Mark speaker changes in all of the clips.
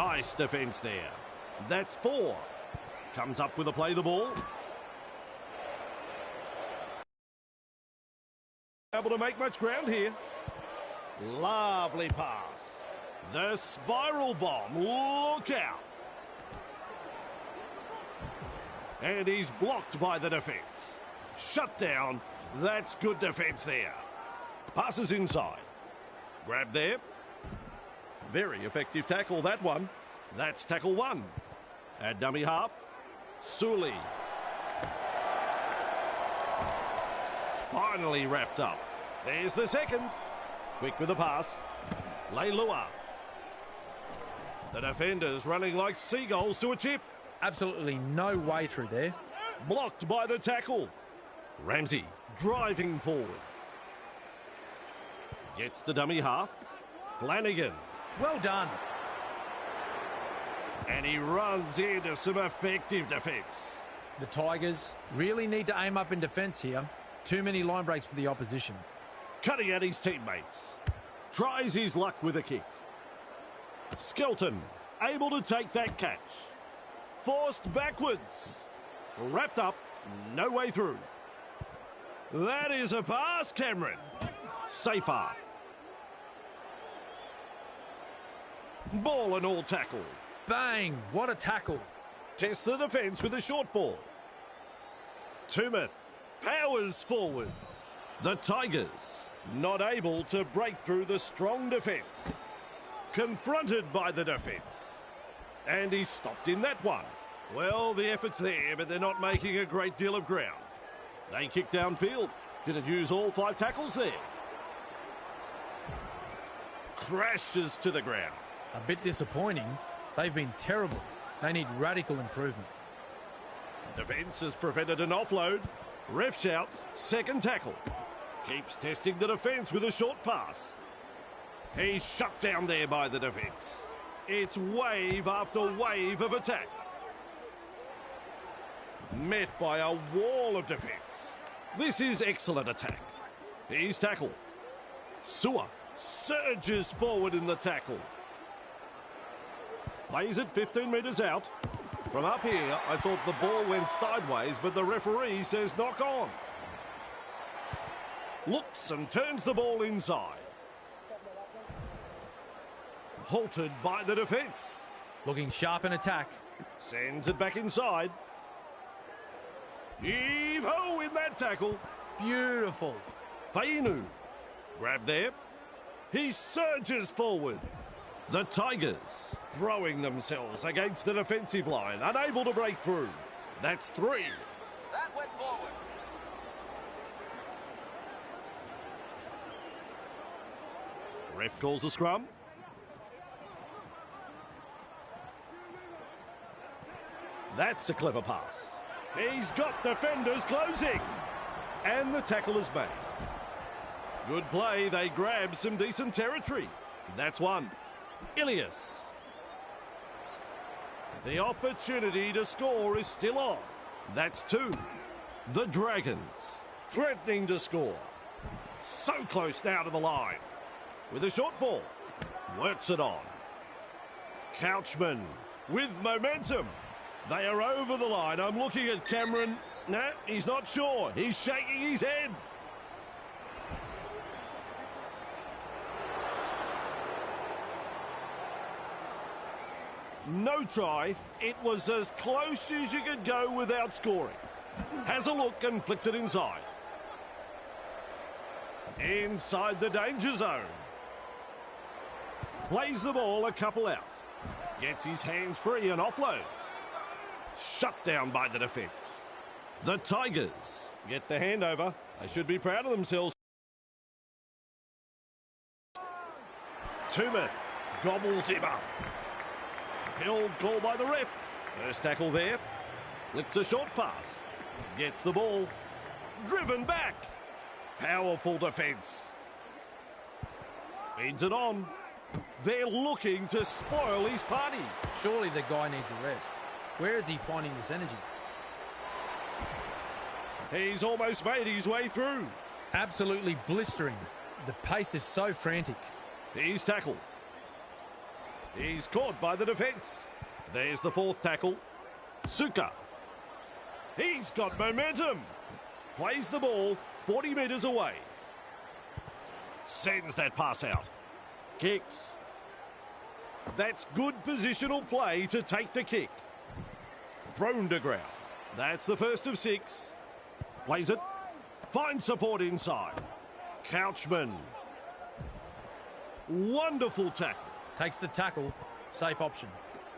Speaker 1: Nice defence there. That's 4. Comes up with a play the ball. Able to make much ground here. Lovely pass. The spiral bomb. Look out. And he's blocked by the defence. Shut down. That's good defence there. Passes inside. Grab there. Very effective tackle, that one. That's tackle 1. At dummy half. Sully. Finally wrapped up. There's the second. Quick with the pass. Leilua. The defenders running like seagulls to a chip.
Speaker 2: Absolutely no way through there.
Speaker 1: Blocked by the tackle. Ramsey driving forward. Gets the dummy half. Flanagan.
Speaker 2: Well done.
Speaker 1: And he runs into some effective defence.
Speaker 2: The Tigers really need to aim up in defence here. Too many line breaks for the opposition.
Speaker 1: Cutting at his teammates. Tries his luck with a kick. Skelton able to take that catch. Forced backwards. Wrapped up. No way through. That is a pass, Cameron. Safe half. Ball and all tackle.
Speaker 2: Bang! What a tackle.
Speaker 1: Tests the defence with a short ball. Tumeth powers forward. The Tigers not able to break through the strong defence. Confronted by the defence. And he's stopped in that one. Well, the effort's there, but they're not making a great deal of ground. They kick downfield. Didn't use all 5 tackles there. Crashes to the ground.
Speaker 2: A bit disappointing. They've been terrible. They need radical improvement.
Speaker 1: Defence has prevented an offload. Ref shouts, second tackle. Keeps testing the defence with a short pass. He's shut down there by the defence. It's wave after wave of attack. Met by a wall of defence. This is excellent attack. He's tackled. Sewer surges forward in the tackle. Plays it 15 metres out. From up here, I thought the ball went sideways, but the referee says knock on. Looks and turns the ball inside. Halted by the defence.
Speaker 2: Looking sharp in attack.
Speaker 1: Sends it back inside. Heave-ho in that tackle.
Speaker 2: Beautiful.
Speaker 1: Fainu. Grab there. He surges forward. The Tigers throwing themselves against the defensive line, unable to break through. That's 3.
Speaker 3: That went forward.
Speaker 1: Ref calls a scrum. That's a clever pass. He's got defenders closing. And the tackle is made. Good play. They grab some decent territory. That's 1. Ilias. The opportunity to score is still on. That's 2. The Dragons threatening to score. So close now to the line. With a short ball. Works it on. Couchman with momentum. They are over the line. I'm looking at Cameron. Nah, he's not sure. He's shaking his head. No try. It was as close as you could go without scoring. Has a look and flicks it inside. Inside the danger zone. Plays the ball a couple out. Gets his hands free and offloads. Shut down by the defence. The Tigers get the handover. They should be proud of themselves. Tumeth gobbles him up. Held call by the ref. First tackle there. Flicks a short pass. Gets the ball. Driven back. Powerful defence. Feeds it on. They're looking to spoil his party.
Speaker 2: Surely the guy needs a rest. Where is he finding this energy?
Speaker 1: He's almost made his way through.
Speaker 2: Absolutely blistering. The pace is so frantic.
Speaker 1: He's tackled. He's caught by the defence. There's the fourth tackle. Suka. He's got momentum. Plays the ball 40 metres away. Sends that pass out. Kicks. That's good positional play to take the kick. Thrown to ground. That's the first of 6. Plays it. Finds support inside. Couchman. Wonderful tackle.
Speaker 2: Takes the tackle. Safe option.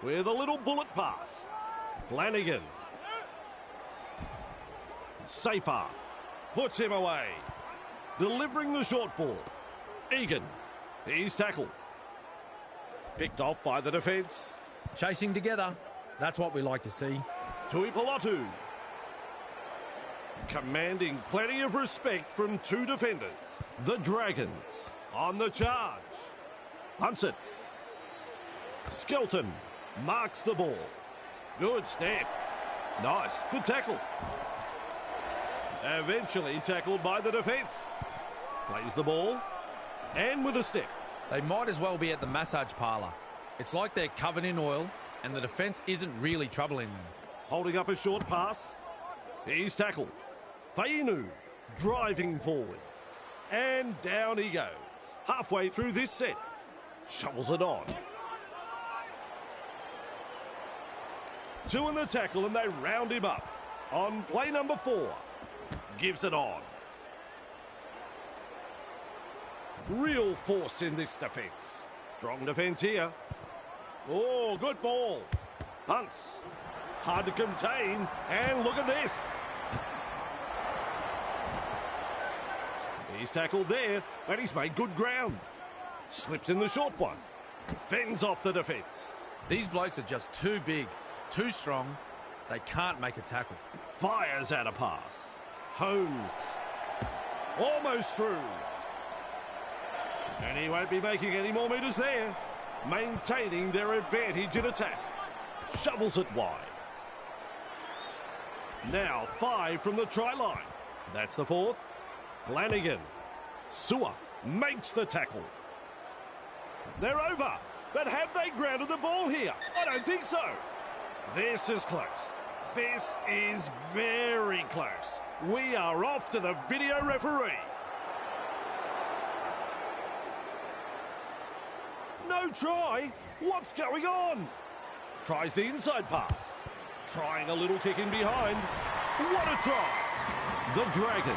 Speaker 1: With a little bullet pass. Flanagan. Safe half. Puts him away. Delivering the short ball. Egan. He's tackled. Picked off by the defence.
Speaker 2: Chasing together. That's what we like to see.
Speaker 1: Tuipulotu. Commanding plenty of respect from 2 defenders. The Dragons on the charge. Hunts it. Skelton marks the ball. Good step. Nice. Good tackle. Eventually tackled by the defence. Plays the ball. And with a step.
Speaker 2: They might as well be at the massage parlour. It's like they're covered in oil and the defence isn't really troubling them.
Speaker 1: Holding up a short pass. He's tackled. Fainu driving forward. And down he goes. Halfway through this set. Shovels it on. 2 in the tackle and they round him up. On play number 4. Gives it on. Real force in this defence. Strong defence here. Oh, good ball. Hunts. Hard to contain. And look at this. He's tackled there, but he's made good ground. Slips in the short one. Fends off the defence.
Speaker 2: These blokes are just too big, too strong. They can't make a tackle.
Speaker 1: Fires out a pass. Holmes. Almost through. And he won't be making any more metres there. Maintaining their advantage in attack. Shovels it wide. Now 5 from the try line. That's the 4th. Flanagan. Sewer makes the tackle. They're over. But have they grounded the ball here? I don't think so. This is close. This is very close. We are off to the video referee. No try? What's going on? Tries the inside pass. Trying a little kick in behind. What a try. The Dragons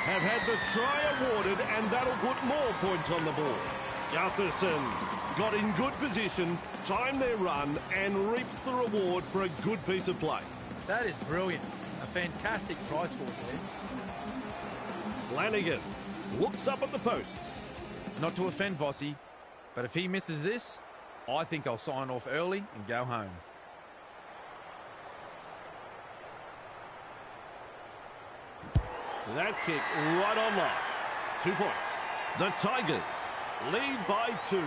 Speaker 1: have had the try awarded and that'll put more points on the board. Gutherson got in good position, timed their run and reaps the reward for a good piece of play.
Speaker 2: That is brilliant. A fantastic try scored there.
Speaker 1: Flanagan looks up at the posts.
Speaker 2: Not to offend Vossi, but if he misses this, I think I'll sign off early and go home.
Speaker 1: That kick right on line. 2 points. The Tigers lead by 2.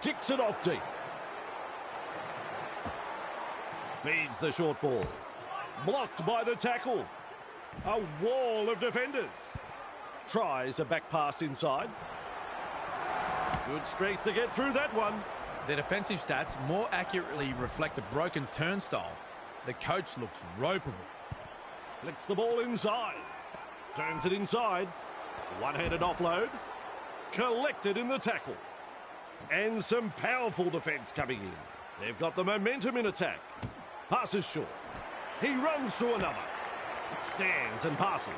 Speaker 1: Kicks it off deep. Feeds the short ball. Blocked by the tackle. A wall of defenders. Tries a back pass inside. Good strength to get through that one.
Speaker 2: Their defensive stats more accurately reflect a broken turnstile. The coach looks ropeable.
Speaker 1: Flicks the ball inside. Turns it inside. One-handed offload. Collected in the tackle. And some powerful defence coming in. They've got the momentum in attack. Passes short. He runs through another. Stands and passes.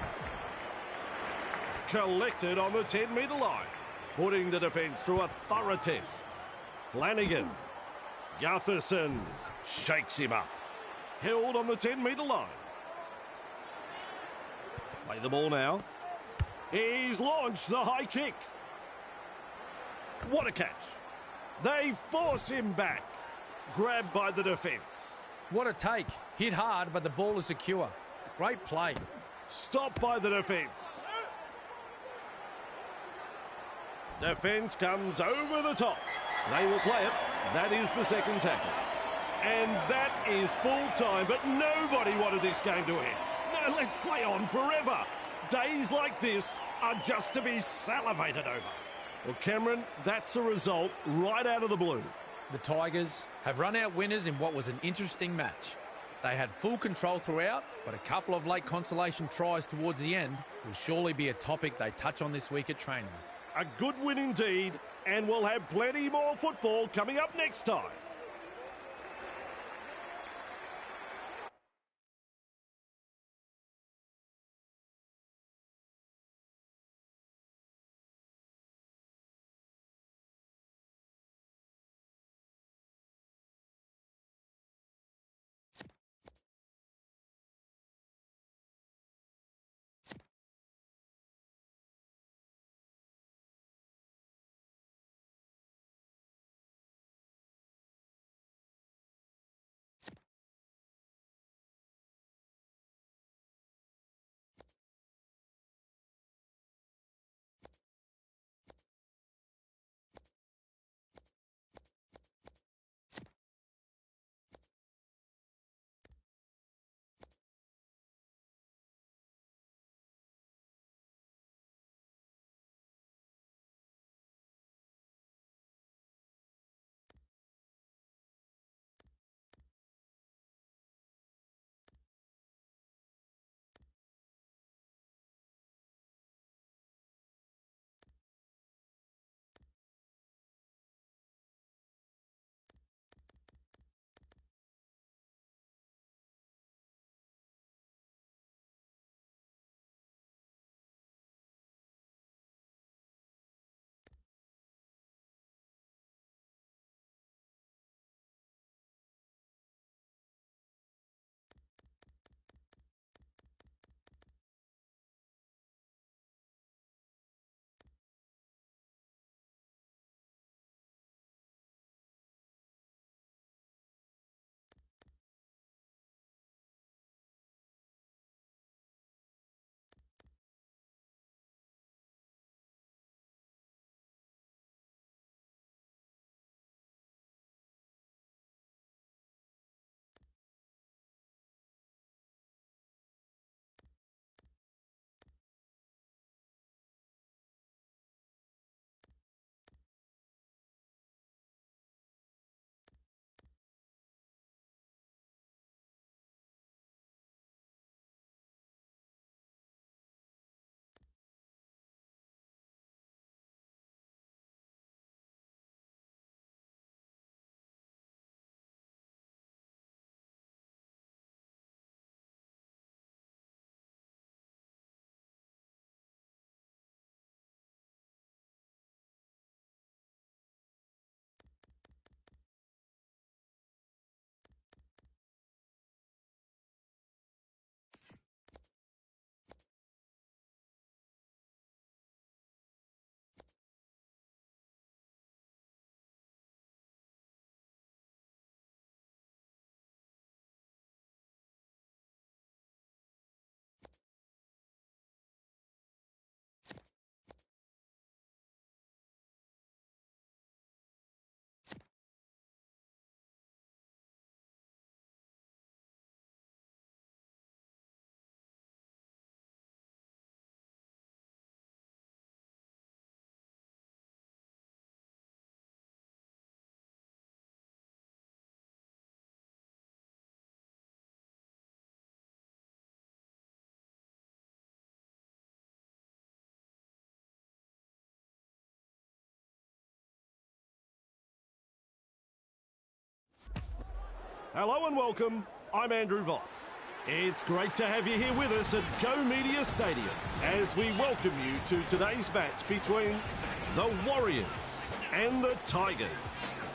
Speaker 1: Collected on the 10-metre line. Putting the defence through a thorough test. Flanagan. Gutherson shakes him up. Held on the 10-metre line. Play the ball now. He's launched the high kick. What a catch. They force him back. Grabbed by the defence.
Speaker 2: What a take. Hit hard, but the ball is secure. Great play.
Speaker 1: Stopped by the defence. Defence comes over the top. They will play it. That is the second tackle. And that is full time, but nobody wanted this game to end. No, let's play on forever. Days like this are just to be salivated over. Well, Cameron, that's a result right out of the blue.
Speaker 2: The Tigers have run out winners in what was an interesting match. They had full control throughout, but a couple of late consolation tries towards the end will surely be a topic they touch on this week at training.
Speaker 1: A good win indeed, and we'll have plenty more football coming up next time. Hello and welcome. I'm Andrew Voss. It's great to have you here with us at Go Media Stadium as we welcome you to today's match between the Warriors and the Tigers.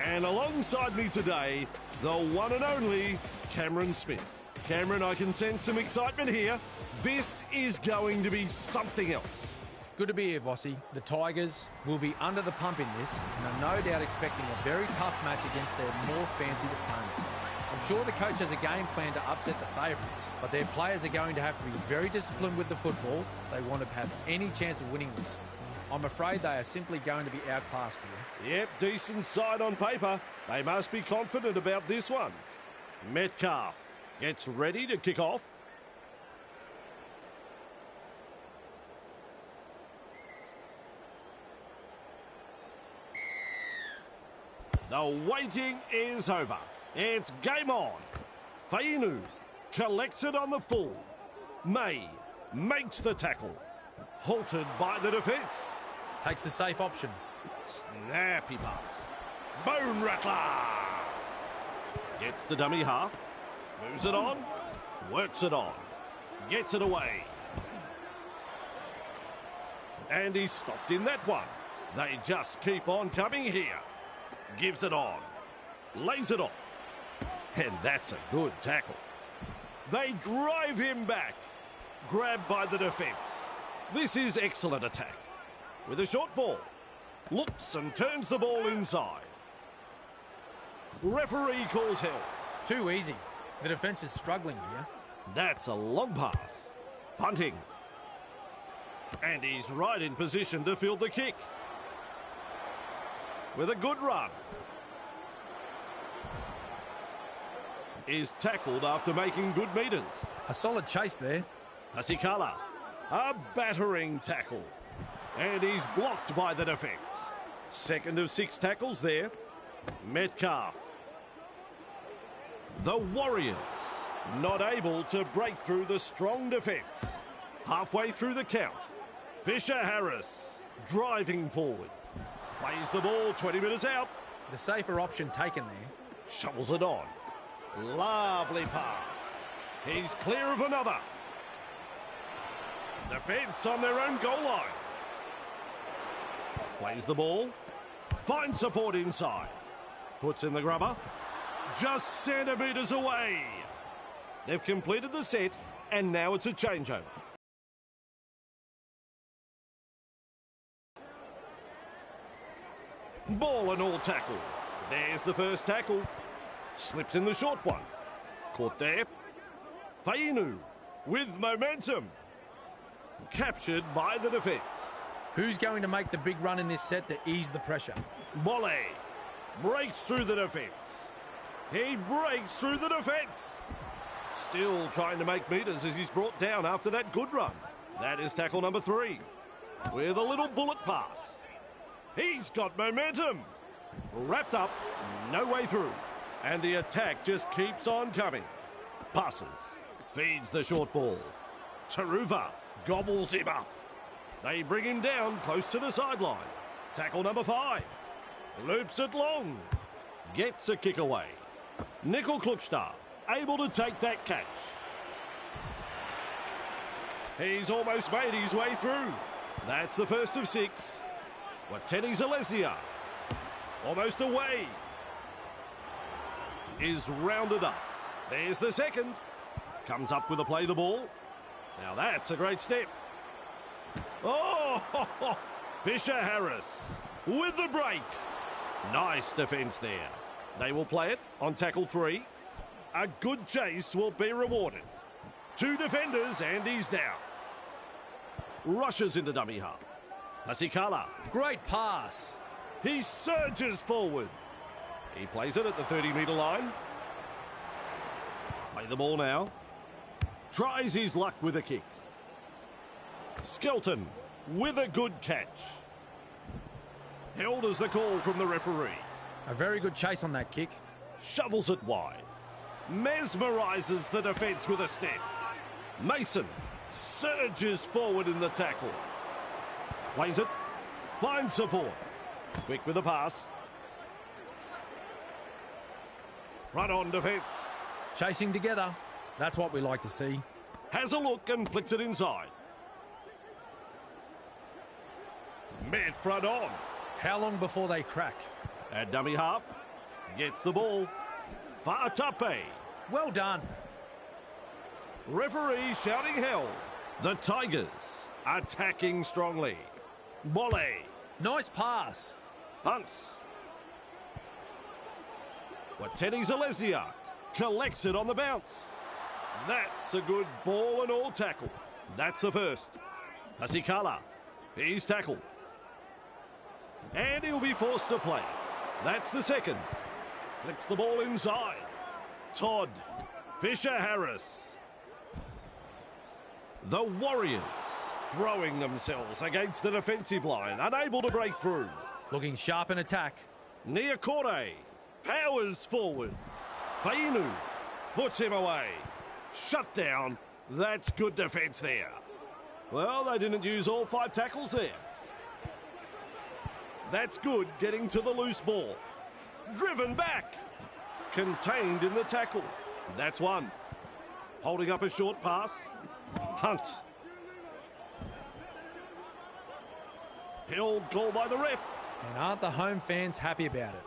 Speaker 1: And alongside me today, the one and only Cameron Smith. Cameron, I can sense some excitement here. This is going to be something else.
Speaker 2: Good to be here, Vossi. The Tigers will be under the pump in this and are no doubt expecting a very tough match against their more fancied opponents. I'm sure the coach has a game plan to upset the favourites, but their players are going to have to be very disciplined with the football if they want to have any chance of winning this. I'm afraid they are simply going to be outclassed here.
Speaker 1: Yep, decent side on paper. They must be confident about this one. Metcalf gets ready to kick off. The waiting is over. It's game on. Fainu collects it on the full. May makes the tackle. Halted by the defence.
Speaker 2: Takes a safe option.
Speaker 1: Snappy pass. Bone rattler. Gets the dummy half. Moves it on. Works it on. Gets it away. And he's stopped in that one. They just keep on coming here. Gives it on. Lays it off. And that's a good tackle. They drive him back. Grabbed by the defence. This is excellent attack. With a short ball. Looks and turns the ball inside. Referee calls hell.
Speaker 2: Too easy. The defence is struggling here.
Speaker 1: That's a long pass. Punting. And he's right in position to field the kick. With a good run. Is tackled after making good metres.
Speaker 2: A solid chase there.
Speaker 1: Asikala, a battering tackle. And he's blocked by the defence. Second of 6 tackles there. Metcalf. The Warriors not able to break through the strong defence. Halfway through the count. Fisher-Harris driving forward. Plays the ball 20 metres out.
Speaker 2: The safer option taken there.
Speaker 1: Shovels it on. Lovely pass. He's clear of another. Defence on their own goal line. Plays the ball. Finds support inside. Puts in the grubber. Just centimetres away. They've completed the set and now it's a changeover. Ball and all tackle. There's the first tackle. Slips in the short one. Caught there. Fainu with momentum. Captured by the defence.
Speaker 2: Who's going to make the big run in this set to ease the pressure?
Speaker 1: Bolle breaks through the defence. He breaks through the defence. Still trying to make metres as he's brought down after that good run. That is tackle number 3. With a little bullet pass. He's got momentum. Wrapped up, no way through. And the attack just keeps on coming. Passes. Feeds the short ball. Taruva gobbles him up. They bring him down close to the sideline. Tackle number 5. Loops it long. Gets a kick away. Nickel Klukstad able to take that catch. He's almost made his way through. That's the first of 6. Wateni Zalesnia almost away. Is rounded up. There's the second. Comes up with a play the ball. Now that's a great step. Oh, Fisher-Harris with the break. Nice defence there. They will play it on tackle 3. A good chase will be rewarded. 2 defenders and he's down. Rushes into dummy half. Asikala.
Speaker 2: Great pass.
Speaker 1: He surges forward. He plays it at the 30-metre line. Play the ball now. Tries his luck with a kick. Skelton with a good catch. Held as the call from the referee.
Speaker 2: A very good chase on that kick.
Speaker 1: Shovels it wide. Mesmerises the defence with a step. Mason surges forward in the tackle. Plays it. Finds support. Quick with the pass. Front on defence.
Speaker 2: Chasing together. That's what we like to see.
Speaker 1: Has a look and flicks it inside. Mid front on.
Speaker 2: How long before they crack?
Speaker 1: At dummy half. Gets the ball. Fa'atape.
Speaker 2: Well done.
Speaker 1: Referee shouting hell. The Tigers attacking strongly. Bolle.
Speaker 2: Nice pass.
Speaker 1: Punts. Wateni Zalesnia collects it on the bounce. That's a good ball and all tackle. That's the first. Asikala. He's tackled. And he'll be forced to play. That's the second. Flicks the ball inside. Todd. Fisher-Harris. The Warriors throwing themselves against the defensive line, unable to break through.
Speaker 2: Looking sharp in attack.
Speaker 1: Niakore powers forward. Fainu puts him away. Shut down. That's good defence there. Well, they didn't use all 5 tackles there. That's good, getting to the loose ball. Driven back. Contained in the tackle. That's one. Holding up a short pass. Hunt. Held call by the ref.
Speaker 2: And aren't the home fans happy about it?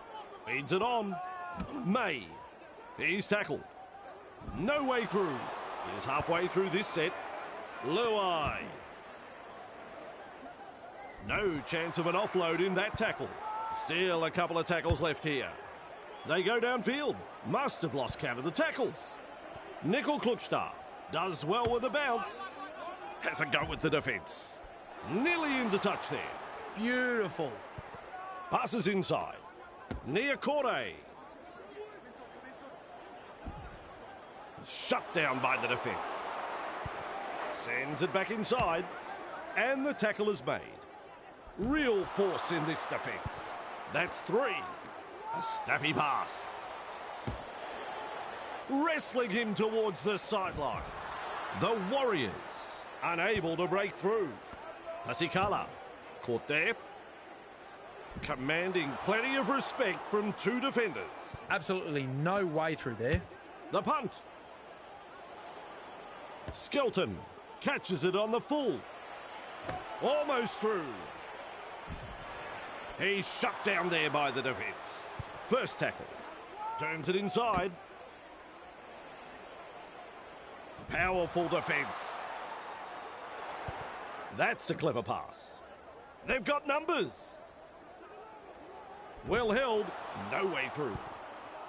Speaker 1: Feeds it on. May. He's tackled. No way through. He's halfway through this set. Luai. No chance of an offload in that tackle. Still a couple of tackles left here. They go downfield. Must have lost count of the tackles. Nickel Klukstar does well with the bounce. Has a go with the defence. Nearly into touch there.
Speaker 2: Beautiful.
Speaker 1: Passes inside. Niakore. Shut down by the defence. Sends it back inside. And the tackle is made. Real force in this defence. That's 3. A snappy pass. Wrestling him towards the sideline. The Warriors unable to break through. Pasikala caught there. Commanding plenty of respect from 2 defenders.
Speaker 2: Absolutely no way through there.
Speaker 1: The punt. Skelton catches it on the full. Almost through. He's shut down there by the defence. First tackle. Turns it inside. Powerful defence. That's a clever pass. They've got numbers. Well held. No way through.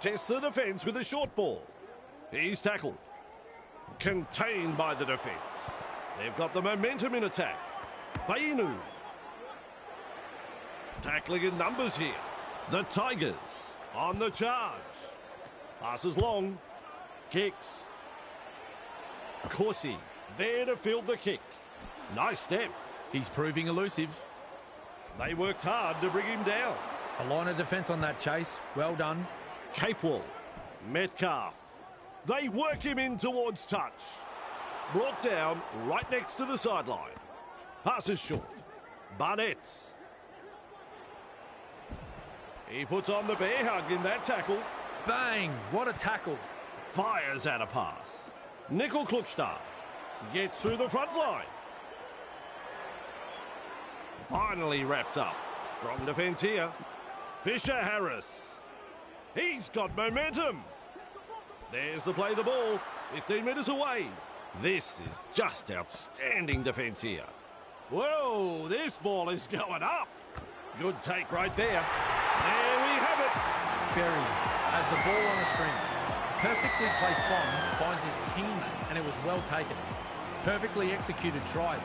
Speaker 1: Tests the defence with a short ball. He's tackled. Contained by the defence. They've got the momentum in attack. Fainu. Tackling in numbers here. The Tigers on the charge. Passes long. Kicks. Corsi there to field the kick. Nice step.
Speaker 2: He's proving elusive.
Speaker 1: They worked hard to bring him down.
Speaker 2: A line of defence on that chase. Well done.
Speaker 1: Capewell. Metcalf. They work him in towards touch. Brought down right next to the sideline. Passes short. Barnett. He puts on the bear hug in that tackle.
Speaker 2: Bang! What a tackle.
Speaker 1: Fires out a pass. Nickel Klukstar gets through the front line. Finally wrapped up. Strong defence here. Fisher-Harris. He's got momentum. There's the play the ball. 15 metres away. This is just outstanding defence here. Whoa, this ball is going up. Good take right there. There we have it.
Speaker 2: Berry has the ball on a string. Perfectly placed bomb finds his teammate, and it was well taken. Perfectly executed try.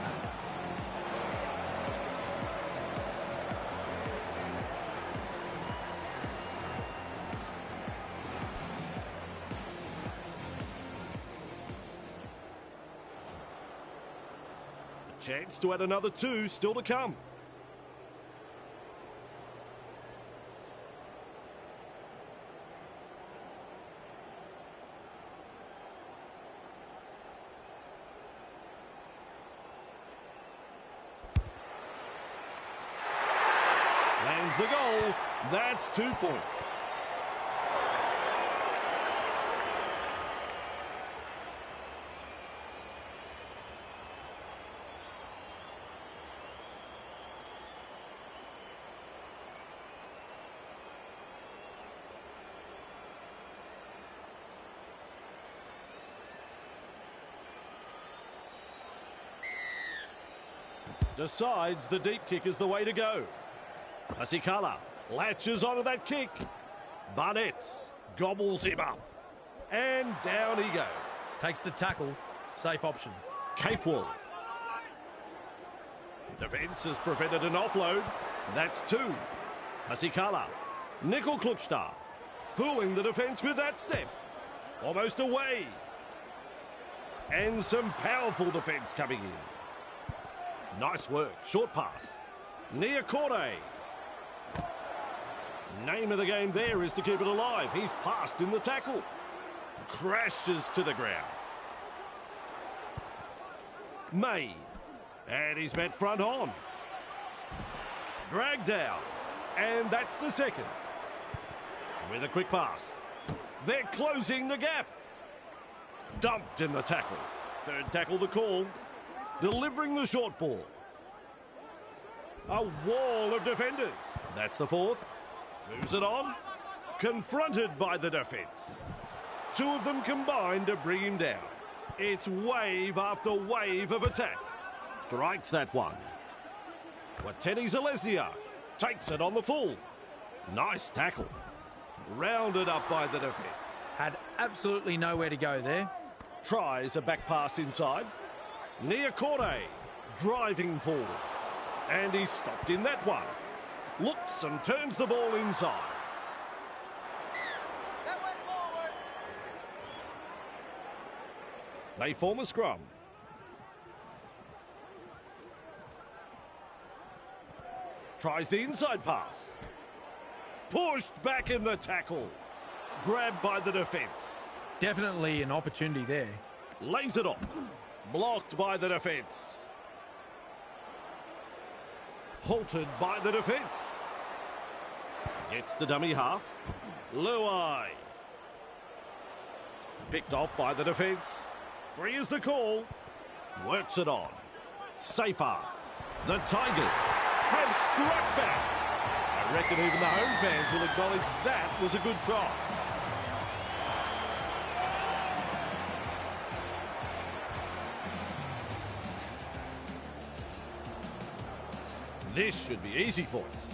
Speaker 1: Chance to add another 2 still to come. Lands the goal. That's 2 points. Decides the deep kick is the way to go. Pasikala latches onto that kick. Barnett gobbles him up. And down he goes.
Speaker 2: Takes the tackle. Safe option.
Speaker 1: Capewell. Defence has prevented an offload. That's two. Hasikala. Nickel Kluchstar. Fooling the defence with that step. Almost away. And some powerful defence coming in. Nice work. Short pass. Niakore. Name of the game there is to keep it alive. He's passed in the tackle. Crashes to the ground. May. And he's met front on. Dragged down. And that's the second. With a quick pass. They're closing the gap. Dumped in the tackle. Third tackle the call. Delivering the short ball. A wall of defenders. That's the fourth. Moves it on. Confronted by the defence. Two of them combined to bring him down. It's wave after wave of attack. Strikes that one. Wateni Zalesnia takes it on the full. Nice tackle. Rounded up by the defence.
Speaker 2: Had absolutely nowhere to go there.
Speaker 1: Tries a back pass inside. Niakore driving forward. And he's stopped in that one. Looks and turns the ball inside.
Speaker 3: That went forward.
Speaker 1: They form a scrum. Tries the inside pass. Pushed back in the tackle. Grabbed by the defence.
Speaker 2: Definitely an opportunity there.
Speaker 1: Lays it off. Blocked by the defence. Halted by the defence. Gets the dummy half. Luai. Picked off by the defence. 3 is the call. Works it on. Safer. The Tigers have struck back. I reckon even the home fans will acknowledge that was a good try. This should be easy points.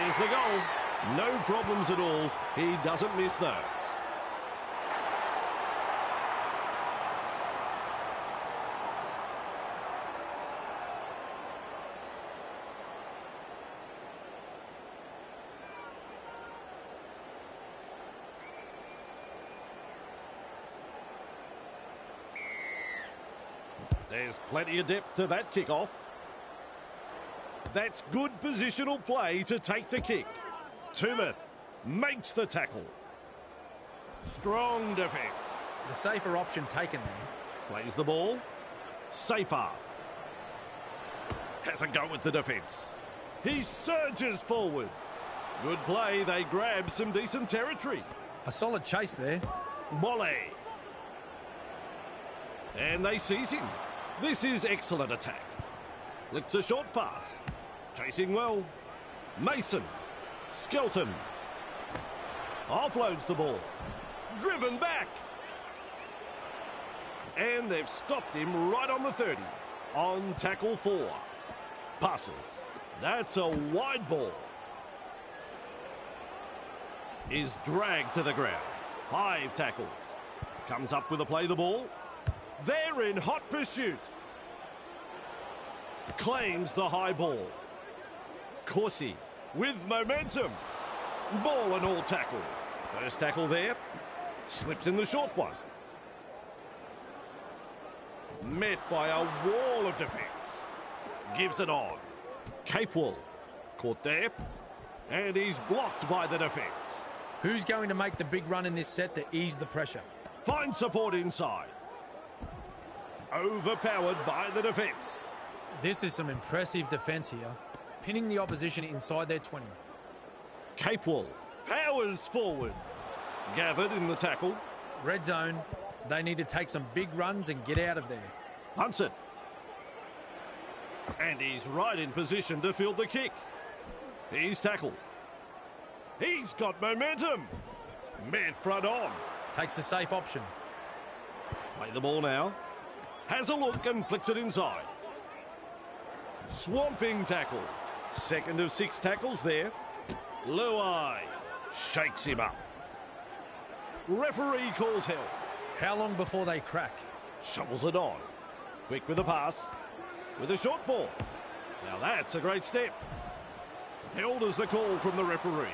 Speaker 1: There's the goal. No problems at all. He doesn't miss those. There's plenty of depth to that kickoff. That's good positional play to take the kick. Tumeth makes the tackle. Strong defence.
Speaker 2: The safer option taken there.
Speaker 1: Plays the ball. Safer. Has a go with the defence. He surges forward. Good play. They grab some decent territory.
Speaker 2: A solid chase there.
Speaker 1: Wale. And they seize him. This is excellent attack. Licks a short pass. Chasing well. Mason. Skelton. Offloads the ball. Driven back. And they've stopped him right on the 30. On tackle 4. Passes. That's a wide ball. Is dragged to the ground. 5 tackles. Comes up with a play the ball. They're in hot pursuit. Claims the high ball. Corsi with momentum. Ball and all tackle. First tackle there. Slips in the short one. Met by a wall of defence. Gives it on. Capewell. Caught there. And he's blocked by the defence.
Speaker 2: Who's going to make the big run in this set to ease the pressure?
Speaker 1: Finds support inside. Overpowered by the defence.
Speaker 2: This is some impressive defence here. Pinning the opposition inside their 20.
Speaker 1: Capewell powers forward. Gathered in the tackle.
Speaker 2: Red zone. They need to take some big runs and get out of there.
Speaker 1: Hunts it. And he's right in position to field the kick. He's tackled. He's got momentum. Mid front on.
Speaker 2: Takes the safe option.
Speaker 1: Play the ball now. Has a look and flicks it inside. Swamping tackle. Second of 6 tackles there. Luai shakes him up. Referee calls help.
Speaker 2: How long before they crack?
Speaker 1: Shovels it on. Quick with the pass. With a short ball. Now that's a great step. Held as the call from the referee.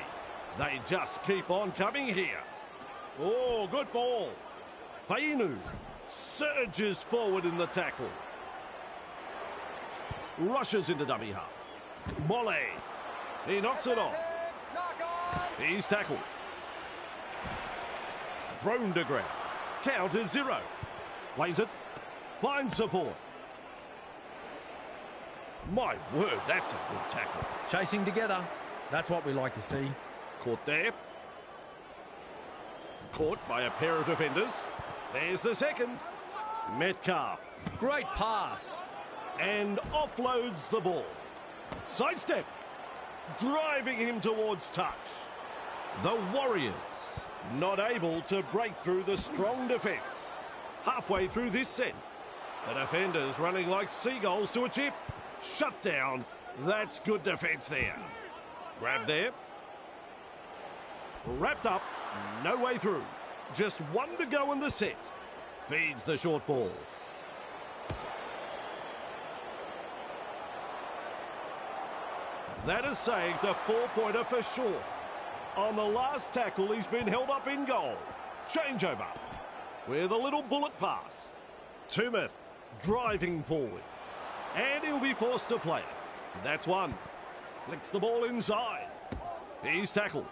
Speaker 1: They just keep on coming here. Oh, good ball. Fainu surges forward in the tackle. Rushes into dummy half. Mole. He knocks it on. He's tackled. Thrown to ground. Count is 0. Plays it. Finds support. My word, that's a good tackle.
Speaker 2: Chasing together. That's what we like to see.
Speaker 1: Caught there. Caught by a pair of defenders. There's the second. Metcalf.
Speaker 2: Great pass.
Speaker 1: And offloads the ball. Sidestep. Driving him towards touch. The Warriors not able to break through the strong defence. Halfway through this set. The defenders running like seagulls to a chip. Shut down. That's good defence there. Grab there. Wrapped up. No way through. Just 1 to go in the set. Feeds the short ball. That is saved a 4-pointer for sure. On the last tackle, he's been held up in goal. Changeover. With a little bullet pass. Tumeth driving forward. And he'll be forced to play it. That's one. Flicks the ball inside. He's tackled.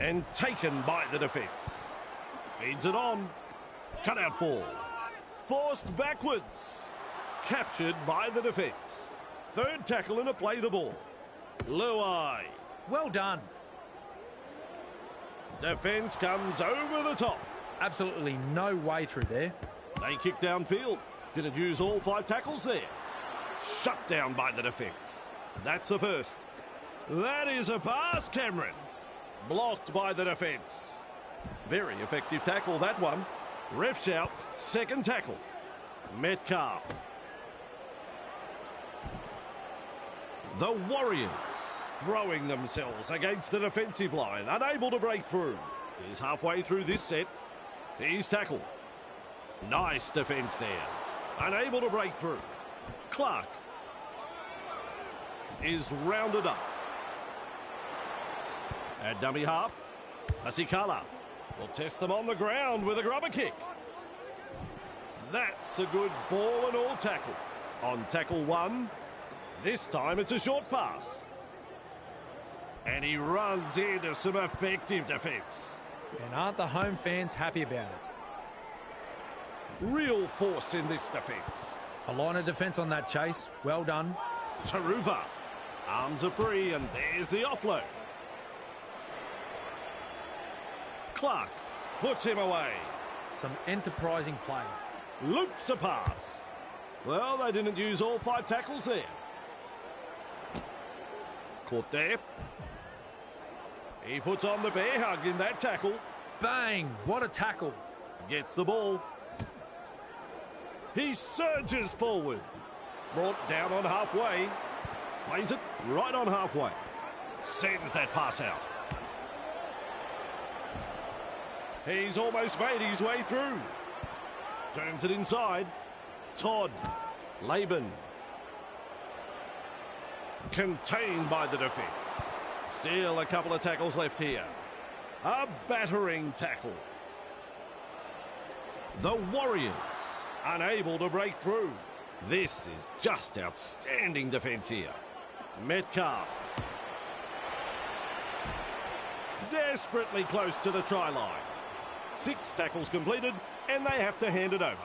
Speaker 1: And taken by the defence. Feeds it on. Cutout ball. Forced backwards. Captured by the defence. Third tackle and a play the ball. Luai.
Speaker 2: Well done.
Speaker 1: Defence comes over the top.
Speaker 2: Absolutely no way through there.
Speaker 1: They kick downfield. Didn't use all 5 tackles there. Shut down by the defence. That's the first. That is a pass, Cameron. Blocked by the defence. Very effective tackle, that one. Ref shouts, second tackle. Metcalf. The Warriors throwing themselves against the defensive line, unable to break through. He's halfway through this set. He's tackled. Nice defence there. Unable to break through. Clark is rounded up. At dummy half, Asikala will test them on the ground with a grubber kick. That's a good ball and all tackle. On tackle 1, this time it's a short pass. And he runs into some effective defence.
Speaker 2: And aren't the home fans happy about it?
Speaker 1: Real force in this defence.
Speaker 2: A line of defence on that chase. Well done.
Speaker 1: Taruva. Arms are free and there's the offload. Clark puts him away.
Speaker 2: Some enterprising play.
Speaker 1: Loops a pass. Well, they didn't use all 5 tackles there. Caught there. He puts on the bear hug in that tackle.
Speaker 2: Bang! What a tackle.
Speaker 1: Gets the ball. He surges forward. Brought down on halfway. Plays it right on halfway. Sends that pass out. He's almost made his way through. Turns it inside. Todd. Laban. Contained by the defence. Still a couple of tackles left here. A battering tackle. The Warriors unable to break through. This is just outstanding defence here. Metcalf. Desperately close to the try line. 6 tackles completed and they have to hand it over.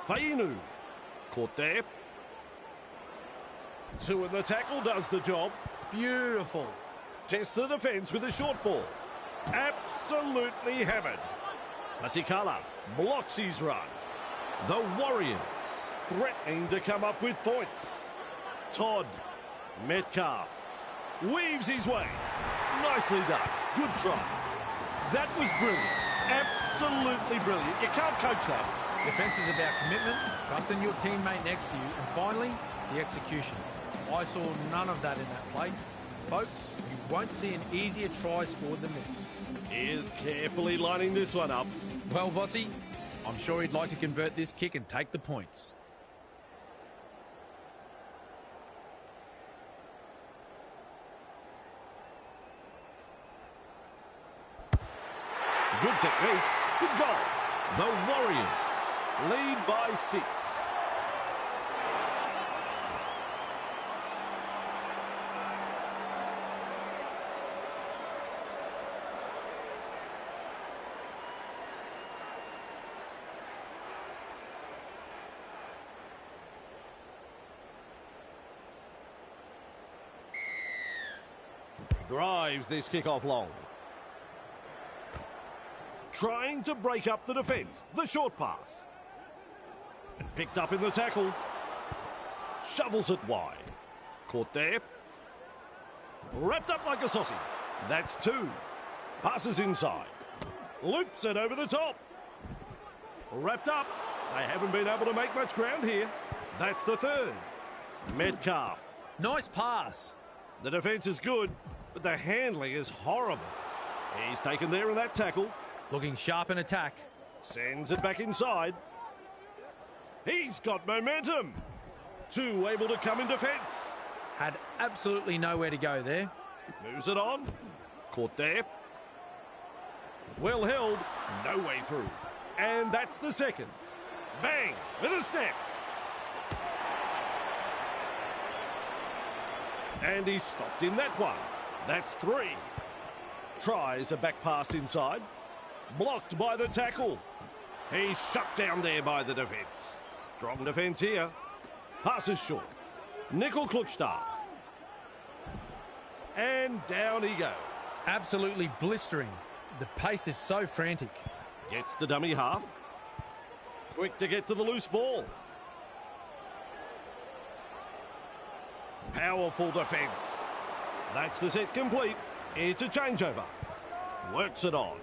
Speaker 1: Fainu. Caught there. 2 in the tackle does the job.
Speaker 2: Beautiful.
Speaker 1: Tests the defence with a short ball. Absolutely hammered. Asikala blocks his run. The Warriors threatening to come up with points. Todd. Metcalf weaves his way. Nicely done. Good try. That was brilliant. Absolutely. Absolutely brilliant. You can't coach that.
Speaker 2: Defence is about commitment, trusting your teammate next to you, and finally, the execution. I saw none of that in that play. Folks, you won't see an easier try scored than this.
Speaker 1: He is carefully lining this one up.
Speaker 2: Well, Vossi, I'm sure he'd like to convert this kick and take the points.
Speaker 1: Good technique. Good goal. The Warriors lead by 6. Drives this kick-off long. Trying to break up the defence. The short pass. And picked up in the tackle. Shovels it wide. Caught there. Wrapped up like a sausage. That's 2. Passes inside. Loops it over the top. Wrapped up. They haven't been able to make much ground here. That's the 3rd. Metcalf.
Speaker 2: Nice pass.
Speaker 1: The defence is good, but the handling is horrible. He's taken there in that tackle.
Speaker 2: Looking sharp in attack.
Speaker 1: Sends it back inside. He's got momentum. 2 able to come in defence.
Speaker 2: Had absolutely nowhere to go there.
Speaker 1: Moves it on. Caught there. Well held. No way through. And that's the 2nd. Bang! With a step. And he's stopped in that one. That's 3. Tries a back pass inside. Blocked by the tackle. He's shut down there by the defence. Strong defence here. Passes short. Nickel Klukstad. And down he goes.
Speaker 2: Absolutely blistering. The pace is so frantic.
Speaker 1: Gets the dummy half. Quick to get to the loose ball. Powerful defence. That's the set complete. It's a changeover. Works it on.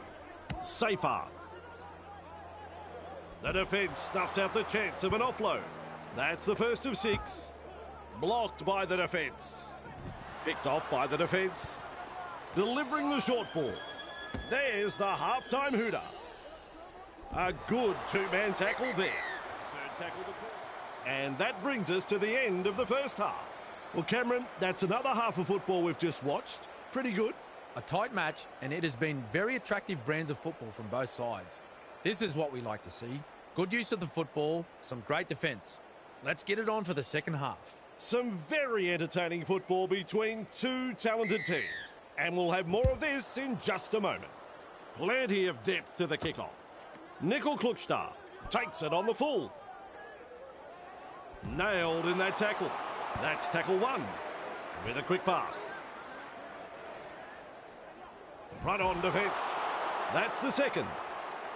Speaker 1: Seyfarth. The defence snuffs out the chance of an offload. That's the first of 6. Blocked by the defence. Picked off by the defence. Delivering the short ball. There's the half-time hooter. A good 2-man tackle there. 3rd tackle the call. And that brings us to the end of the first half. Well, Cameron, that's another half of football we've just watched. Pretty good.
Speaker 2: A tight match, and it has been very attractive brands of football from both sides. This is what we like to see. Good use of the football, some great defence. Let's get it on for the second half.
Speaker 1: Some very entertaining football between 2 talented teams. And we'll have more of this in just a moment. Plenty of depth to the kickoff. Nickel Klukstad takes it on the full. Nailed in that tackle. That's tackle 1. With a quick pass. Run on defence. That's the 2nd.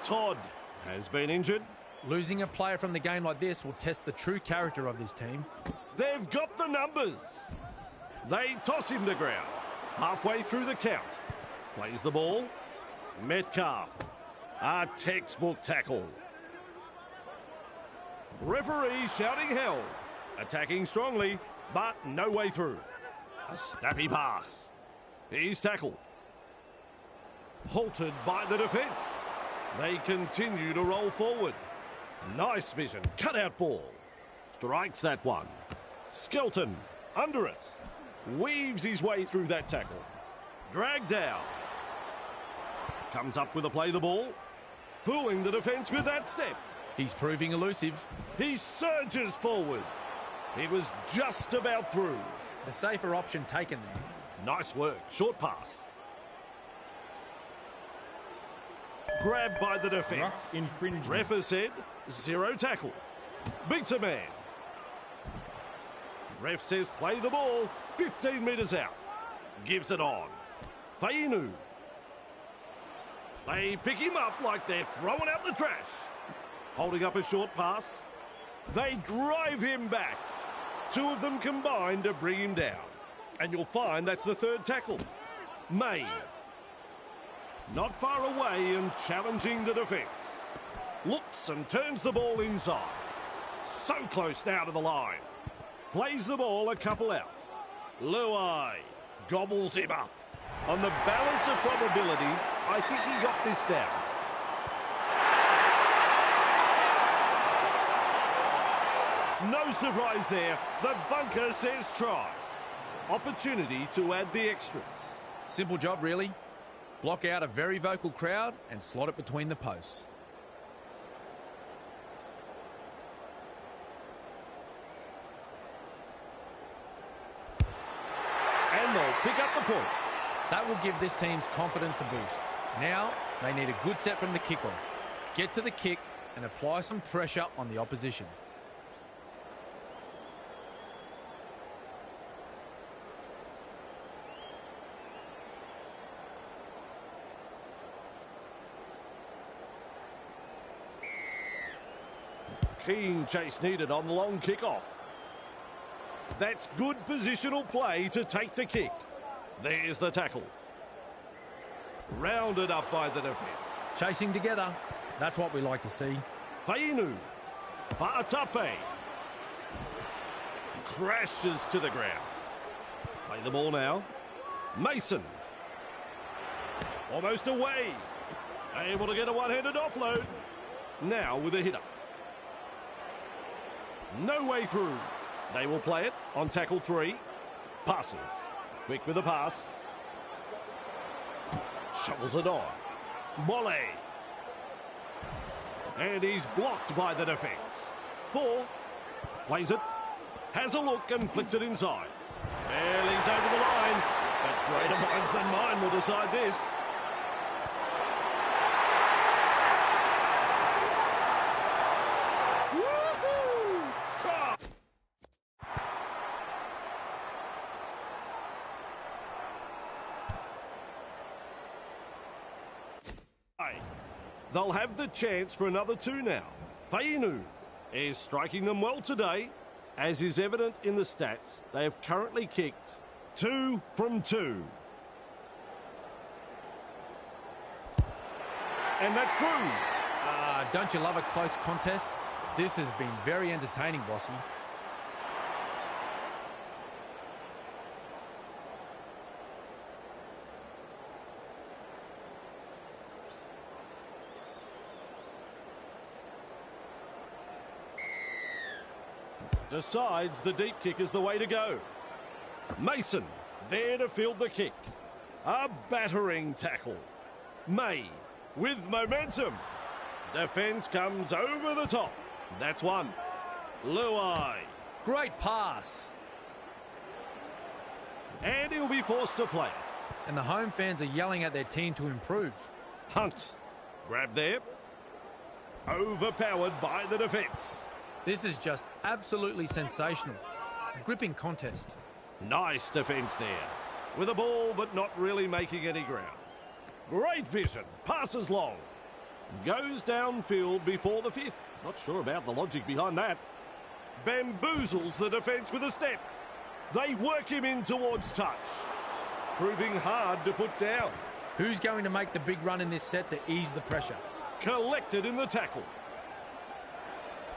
Speaker 1: Todd has been injured.
Speaker 2: Losing a player from the game like this will test the true character of this team.
Speaker 1: They've got the numbers. They toss him to ground. Halfway through the count. Plays the ball. Metcalf. A textbook tackle. Referee shouting hell. Attacking strongly, but no way through. A snappy pass. He's tackled. Halted by the defence. They continue to roll forward. Nice vision. Cutout ball. Strikes that one. Skelton under it. Weaves his way through that tackle. Dragged down. Comes up with a play the ball. Fooling the defence with that step.
Speaker 2: He's proving elusive.
Speaker 1: He surges forward. He was just about through.
Speaker 2: The safer option taken there.
Speaker 1: Nice work. Short pass. Grabbed by the defence.
Speaker 3: Rough infringement.
Speaker 1: Ref has said 0 tackle. Beats a man. Ref says play the ball 15 metres out. Gives it on. Fainu. They pick him up like they're throwing out the trash. Holding up a short pass. They drive him back. 2 of them combine to bring him down. And you'll find that's the 3rd tackle. May. Not far away and challenging the defence. Looks and turns the ball inside. So close now to the line. Plays the ball a couple out. Luai gobbles him up. On the balance of probability, I think he got this down. No surprise there. The bunker says try. Opportunity to add the extras.
Speaker 2: Simple job, really. Block out a very vocal crowd and slot it between the posts.
Speaker 1: And they'll pick up the points.
Speaker 2: That will give this team's confidence a boost. Now, they need a good set from the kickoff. Get to the kick and apply some pressure on the opposition.
Speaker 1: Keen chase needed on the long kick-off. That's good positional play to take the kick. There's the tackle. Rounded up by the defence.
Speaker 2: Chasing together. That's what we like to see.
Speaker 1: Fainu. Fa'atape. Crashes to the ground. Play the ball now. Mason. Almost away. Able to get a one-handed offload. Now with a hitter. No way through. They will play it on tackle 3. Passes. Quick with a pass. Shovels it on. Mole. And he's blocked by the defence. 4. Plays it. Has a look and flicks it inside. Barely he's over the line. But greater minds than mine will decide this. They'll have the chance for another 2 now. Fainu is striking them well today. As is evident in the stats, they have currently kicked 2 from 2. And that's through.
Speaker 2: Don't you love a close contest? This has been very entertaining, Bossy.
Speaker 1: Decides the deep kick is the way to go. Mason there to field the kick. A battering tackle. May with momentum. Defence comes over the top. That's 1. Luai.
Speaker 2: Great pass.
Speaker 1: And he'll be forced to play.
Speaker 2: And the home fans are yelling at their team to improve.
Speaker 1: Hunt. Grab there. Overpowered by the defence.
Speaker 2: This is just absolutely sensational. A gripping contest.
Speaker 1: Nice defence there. With a ball, but not really making any ground. Great vision. Passes long. Goes downfield before the 5th. Not sure about the logic behind that. Bamboozles the defence with a step. They work him in towards touch. Proving hard to put down.
Speaker 2: Who's going to make the big run in this set to ease the pressure?
Speaker 1: Collected in the tackle.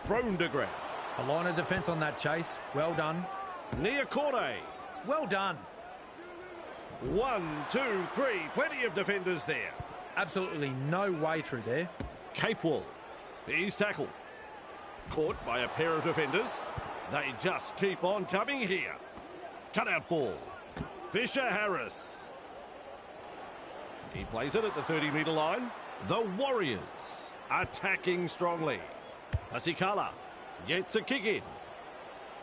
Speaker 1: Thrown to ground.
Speaker 2: A line of defence on that chase. Well done.
Speaker 1: Niakore.
Speaker 2: Well done.
Speaker 1: 1, 2, 3. Plenty of defenders there.
Speaker 2: Absolutely no way through there.
Speaker 1: Capewell. He's tackled. Caught by a pair of defenders. They just keep on coming here. Cutout ball. Fisher-Harris. He plays it at the 30-metre line. The Warriors attacking strongly. Asikala gets a kick in.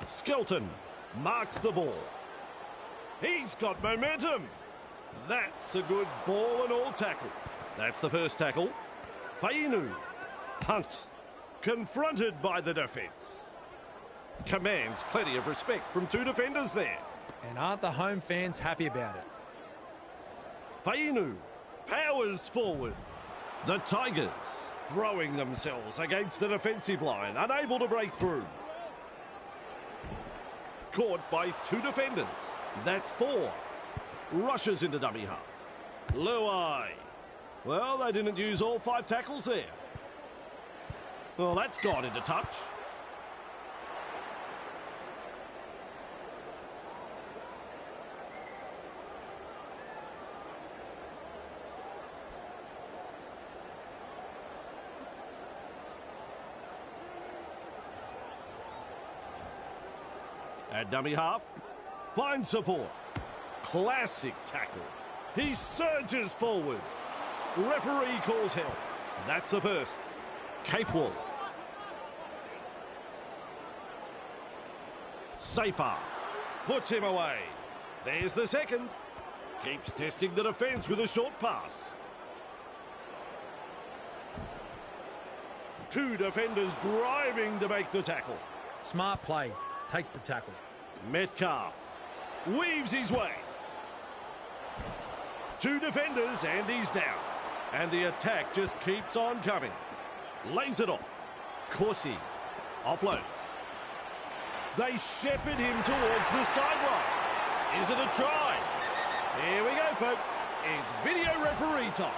Speaker 1: Skelton marks the ball. He's got momentum. That's a good ball and all tackle. That's the first tackle. Fainu. Hunt. Confronted by the defence. Commands plenty of respect from 2 defenders there.
Speaker 2: And aren't the home fans happy about it?
Speaker 1: Fainu powers forward. The Tigers throwing themselves against the defensive line, unable to break through. Caught by 2 defenders. That's 4. Rushes into dummy half. Luai. Well, they didn't use all 5 tackles there. Well, that's gone into touch. At dummy half, finds support. Classic tackle. He surges forward. Referee calls help. That's the first. Capewell. Safer. Puts him away. There's the second. Keeps testing the defence with a short pass. 2 defenders driving to make the tackle.
Speaker 2: Smart play. Takes the tackle.
Speaker 1: Metcalf weaves his way. 2 defenders and he's down. And the attack just keeps on coming. Lays it off. Corsi offloads. They shepherd him towards the sideline. Is it a try? Here we go, folks. It's video referee time.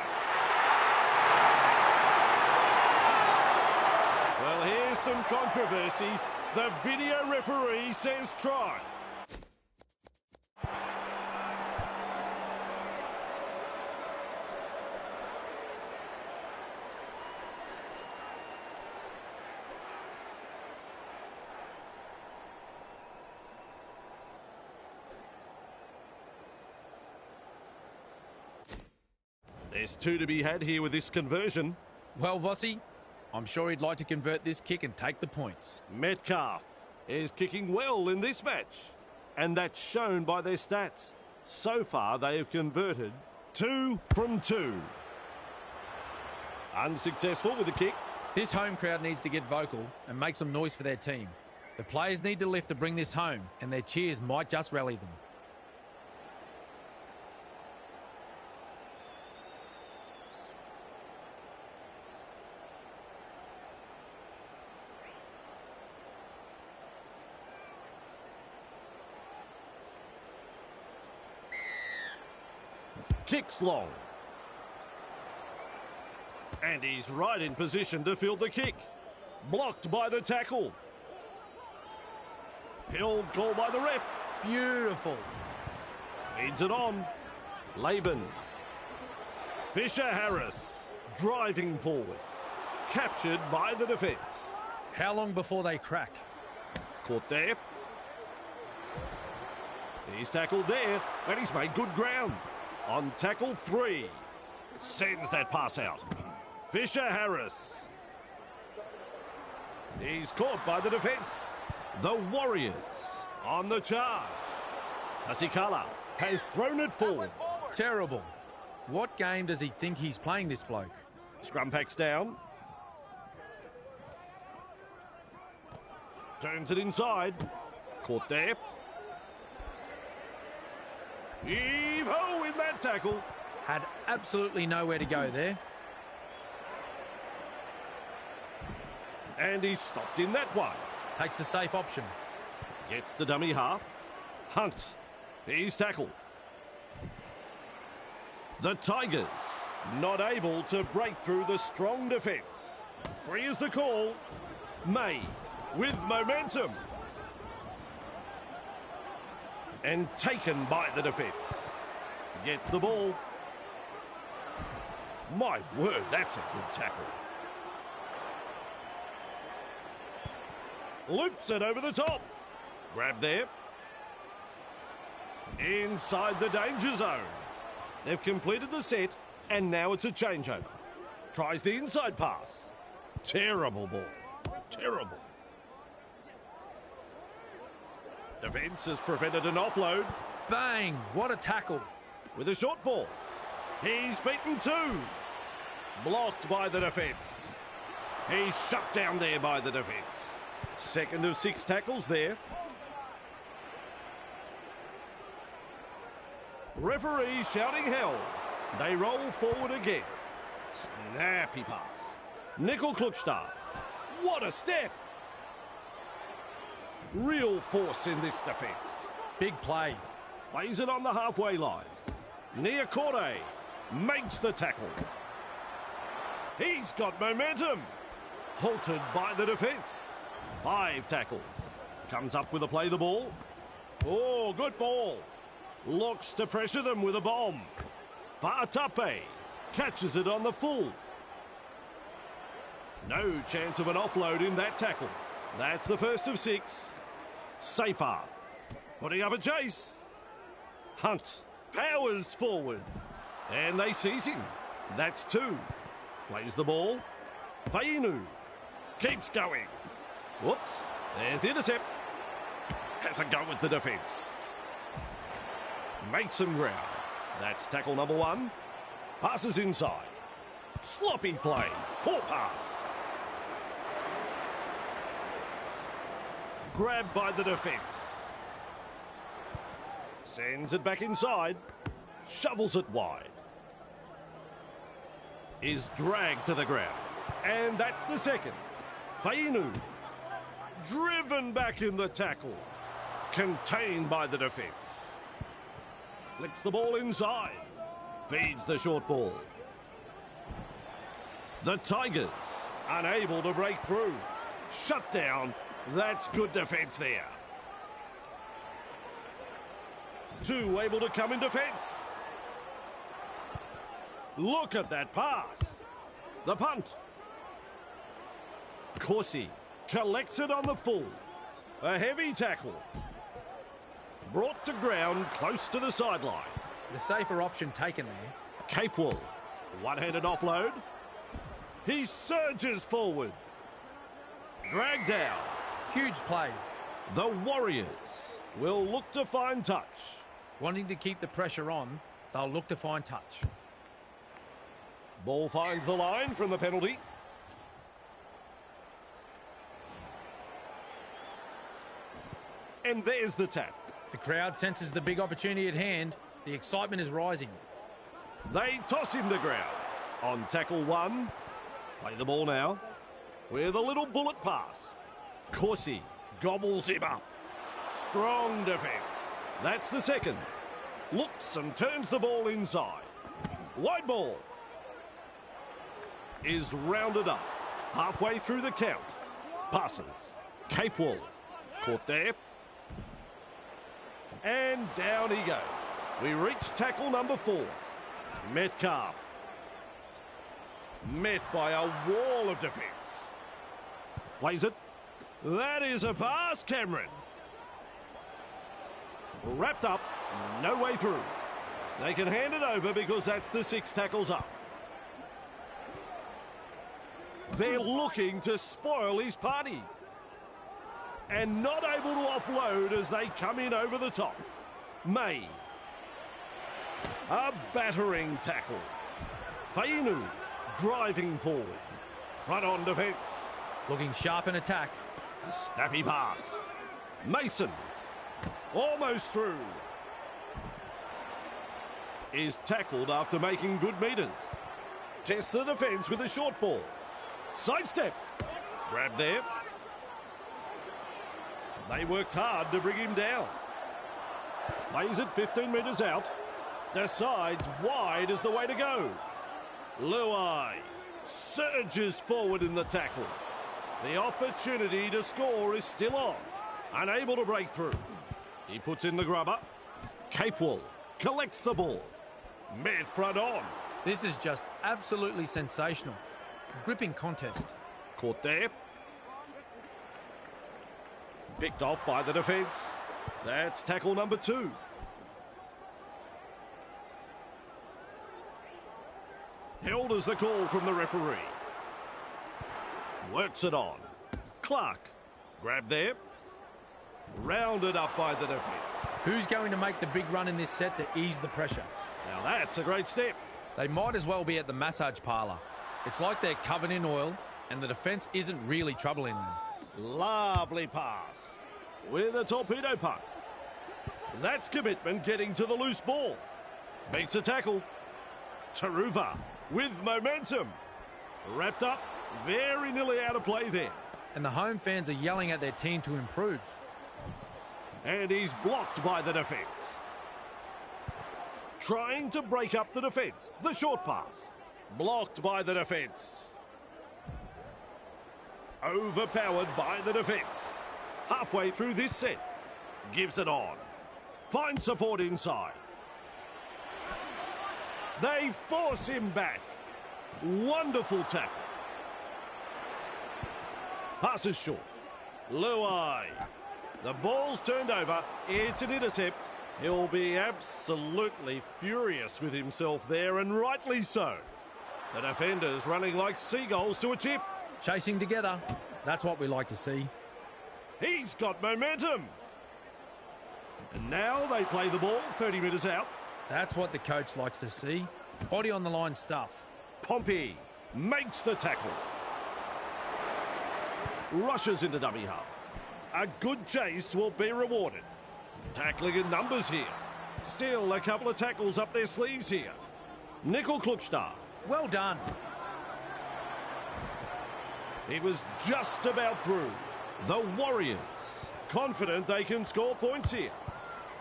Speaker 1: Well, here's some controversy. The video referee says try. There's 2 to be had here with this conversion.
Speaker 2: Well, Vossi, I'm sure he'd like to convert this kick and take the points.
Speaker 1: Metcalf is kicking well in this match. And that's shown by their stats. So far, they have converted 2 from 2. Unsuccessful with the kick.
Speaker 2: This home crowd needs to get vocal and make some noise for their team. The players need to lift to bring this home, and their cheers might just rally them.
Speaker 1: Kicks long. And he's right in position to field the kick. Blocked by the tackle. Held goal by the ref.
Speaker 2: Beautiful.
Speaker 1: Feeds it on. Laban. Fisher-Harris driving forward. Captured by the defence.
Speaker 2: How long before they crack?
Speaker 1: Caught there. He's tackled there, and he's made good ground. On tackle 3. Sends that pass out. Fisher-Harris. He's caught by the defence. The Warriors on the charge. Asikala has thrown it forward.
Speaker 2: Terrible. What game does he think he's playing, this bloke?
Speaker 1: Scrum packs down. Turns it inside. Caught there. Heave-ho in that tackle.
Speaker 2: Had absolutely nowhere to go there.
Speaker 1: And he's stopped in that one.
Speaker 2: Takes a safe option.
Speaker 1: Gets the dummy half. Hunt. He's tackled. The Tigers not able to break through the strong defence. Free is the call. May with momentum. And taken by the defence. Gets the ball. My word, that's a good tackle. Loops it over the top. Grab there. Inside the danger zone. They've completed the set, and now it's a changeover. Tries the inside pass. Terrible ball. Terrible. Defence has prevented an offload.
Speaker 2: Bang! What a tackle.
Speaker 1: With a short ball. He's beaten 2. Blocked by the defence. He's shut down there by the defence. Second of 6 tackles there. Referee shouting hell. They roll forward again. Snappy pass. Nickel Klukstad. What a step. Real force in this defence.
Speaker 2: Big play.
Speaker 1: Plays it on the halfway line. Niakore makes the tackle. He's got momentum. Halted by the defence. 5 tackles. Comes up with a play the ball. Oh, good ball. Looks to pressure them with a bomb. Fatape catches it on the full. No chance of an offload in that tackle. That's the first of 6. Seyfarth putting up a chase. Hunt powers forward. And they seize him. That's 2. Plays the ball. Fainu keeps going. Whoops. There's the intercept. Has a go with the defence. Makes some ground. That's tackle number 1. Passes inside. Sloppy play. Poor pass. Grabbed by the defence. Sends it back inside. Shovels it wide. Is dragged to the ground. And that's the second. Fainu. Driven back in the tackle. Contained by the defence. Flicks the ball inside. Feeds the short ball. The Tigers unable to break through. Shut down. That's good defence there. 2 able to come in defence. Look at that pass. The punt. Corsi collects it on the full. A heavy tackle. Brought to ground close to the sideline.
Speaker 2: The safer option taken there.
Speaker 1: Capewell. One-handed offload. He surges forward. Dragged down.
Speaker 2: Huge play.
Speaker 1: The Warriors will look to find touch.
Speaker 2: Wanting to keep the pressure on, they'll look to find touch.
Speaker 1: Ball finds the line from the penalty. And there's the tap.
Speaker 2: The crowd senses the big opportunity at hand. The excitement is rising.
Speaker 1: They toss him to ground. On tackle 1. Play the ball now. With a little bullet pass. Corsi gobbles him up. Strong defence. That's the second. Looks and turns the ball inside. Wide ball. Is rounded up. Halfway through the count. Passes. Capewell. Caught there. And down he goes. We reach tackle number 4. Metcalf. Met by a wall of defence. Plays it. That is a pass, Cameron. Wrapped up. No way through. They can hand it over because that's the 6 tackles up. They're looking to spoil his party. And not able to offload as they come in over the top. May. A battering tackle. Fainu driving forward. Front on defence.
Speaker 2: Looking sharp in attack.
Speaker 1: A snappy pass. Mason. Almost through. Is tackled after making good metres. Tests the defence with a short ball. Sidestep. Grab there. They worked hard to bring him down. Plays it 15 metres out. Decides wide is the way to go. Luai surges forward in the tackle. The opportunity to score is still on. Unable to break through. He puts in the grubber. Capewell collects the ball. Mid front on.
Speaker 2: This is just absolutely sensational. A gripping contest.
Speaker 1: Caught there. Picked off by the defence. That's tackle number 2. Held as the call from the referee. Works it on. Clark. Grab there. Rounded up by the defence.
Speaker 2: Who's going to make the big run in this set to ease the pressure?
Speaker 1: Now that's a great step.
Speaker 2: They might as well be at the massage parlour. It's like they're covered in oil and the defence isn't really troubling them.
Speaker 1: Lovely pass. With a torpedo puck. That's commitment getting to the loose ball. Makes a tackle. Taruva with momentum. Wrapped up. Very nearly out of play there.
Speaker 2: And the home fans are yelling at their team to improve.
Speaker 1: And he's blocked by the defence. Trying to break up the defence. The short pass. Blocked by the defence. Overpowered by the defence. Halfway through this set. Gives it on. Finds support inside. They force him back. Wonderful tackle. Passes short. Luai. The ball's turned over. It's an intercept. He'll be absolutely furious with himself there, and rightly so. The defenders running like seagulls to a chip.
Speaker 2: Chasing together. That's what we like to see.
Speaker 1: He's got momentum. And now they play the ball 30 metres out.
Speaker 2: That's what the coach likes to see. Body on the line stuff.
Speaker 1: Pompey makes the tackle. Rushes into dummy half. A good chase will be rewarded. Tackling in numbers here. Still a couple of tackles up their sleeves here. Nickel Klukstar.
Speaker 2: Well done.
Speaker 1: He was just about through. The Warriors, confident they can score points here.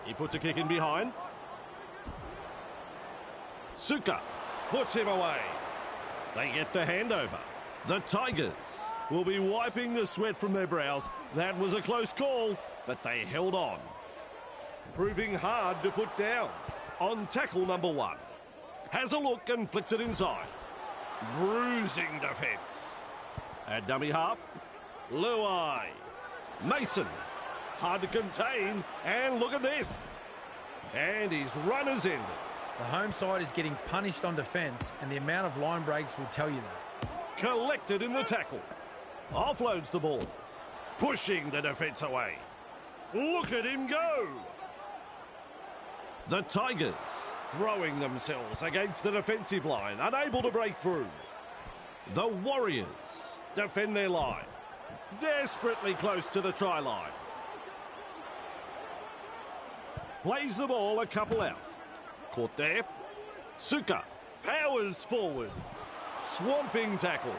Speaker 1: He puts a kick in behind. Suka puts him away. They get the handover. The Tigers will be wiping the sweat from their brows. That was a close call, but they held on. Proving hard to put down. On tackle number 1. Has a look and flicks it inside. Bruising defence. At dummy half. Luai. Mason. Hard to contain. And look at this. And his run is ended.
Speaker 2: The home side is getting punished on defence, and the amount of line breaks will tell you that.
Speaker 1: Collected in the tackle. Offloads the ball. Pushing the defence away. Look at him go. The Tigers throwing themselves against the defensive line, unable to break through. The Warriors defend their line. Desperately close to the try line. Plays the ball a couple out. Caught there. Suka powers forward. Swamping tackle.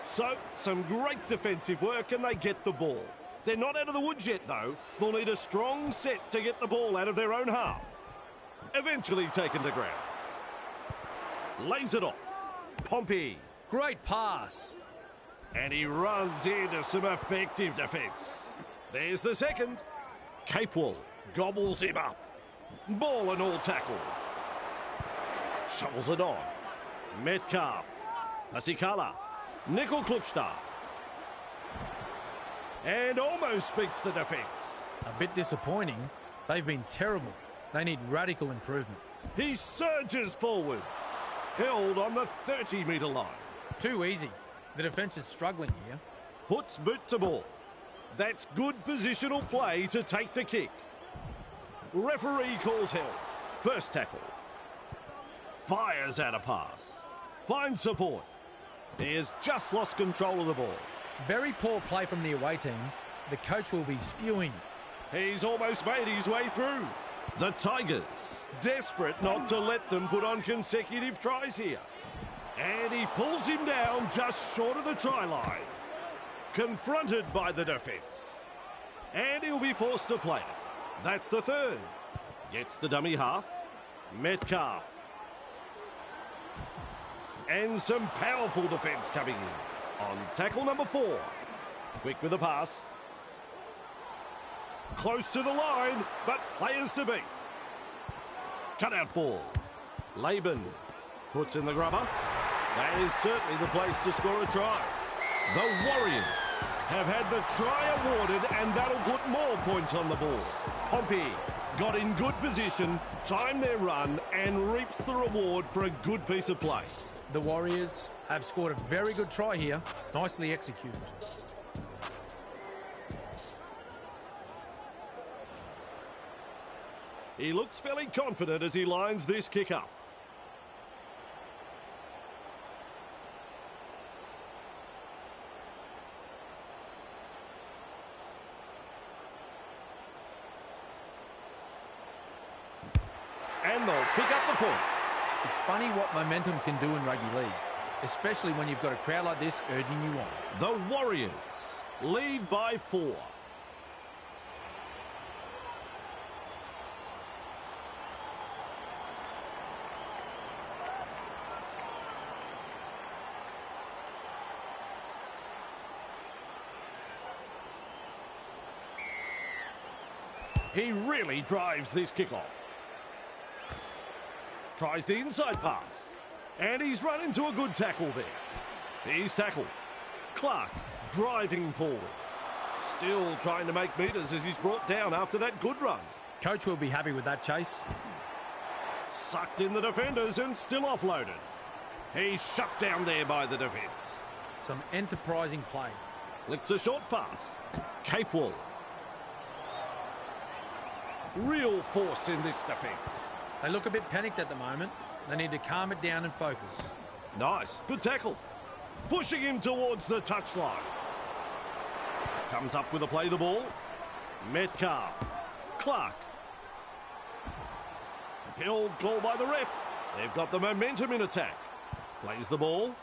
Speaker 1: So, some great defensive work, and they get the ball. They're not out of the woods yet, though. They'll need a strong set to get the ball out of their own half. Eventually taken to ground. Lays it off. Pompey.
Speaker 2: Great pass.
Speaker 1: And he runs into some effective defence. There's the second. Capewell gobbles him up. Ball and all tackle. Shovels it on. Metcalf. Pasikala. Nickel Klukstar. And almost beats the defence.
Speaker 2: A bit disappointing. They've been terrible. They need radical improvement.
Speaker 1: He surges forward. Held on the 30-metre line.
Speaker 2: Too easy. The defence is struggling here.
Speaker 1: Puts boot to ball. That's good positional play to take the kick. Referee calls held. First tackle. Fires out a pass. Finds support. He has just lost control of the ball.
Speaker 2: Very poor play from the away team. The coach will be spewing.
Speaker 1: He's almost made his way through. The Tigers, desperate not to let them put on consecutive tries here. And he pulls him down just short of the try line. Confronted by the defence. And he'll be forced to play it. That's the third. Gets the dummy half. Metcalf. And some powerful defence coming in. On tackle number 4. Quick with the pass. Close to the line, but players to beat. Cut out ball. Laban puts in the grubber. That is certainly the place to score a try. The Warriors have had the try awarded, and that'll put more points on the board. Pompey got in good position, timed their run, and reaps the reward for a good piece of play.
Speaker 2: The Warriors have scored a very good try here. Nicely executed.
Speaker 1: He looks fairly confident as he lines this kick up. And they'll pick up the points.
Speaker 2: It's funny what momentum can do in rugby league, especially when you've got a crowd like this urging you on.
Speaker 1: The Warriors lead by 4. He really drives this kickoff. Tries the inside pass. And he's run into a good tackle there. He's tackled. Clark driving forward. Still trying to make metres as he's brought down after that good run.
Speaker 2: Coach will be happy with that chase.
Speaker 1: Sucked in the defenders and still offloaded. He's shut down there by the defence.
Speaker 2: Some enterprising play.
Speaker 1: Flicks a short pass. Cape Wall. Real force in this defence.
Speaker 2: They look a bit panicked at the moment. They need to calm it down and focus.
Speaker 1: Nice. Good tackle. Pushing him towards the touchline. Comes up with a play the ball. Metcalf. Clark. Held call by the ref. They've got the momentum in attack. Plays the ball.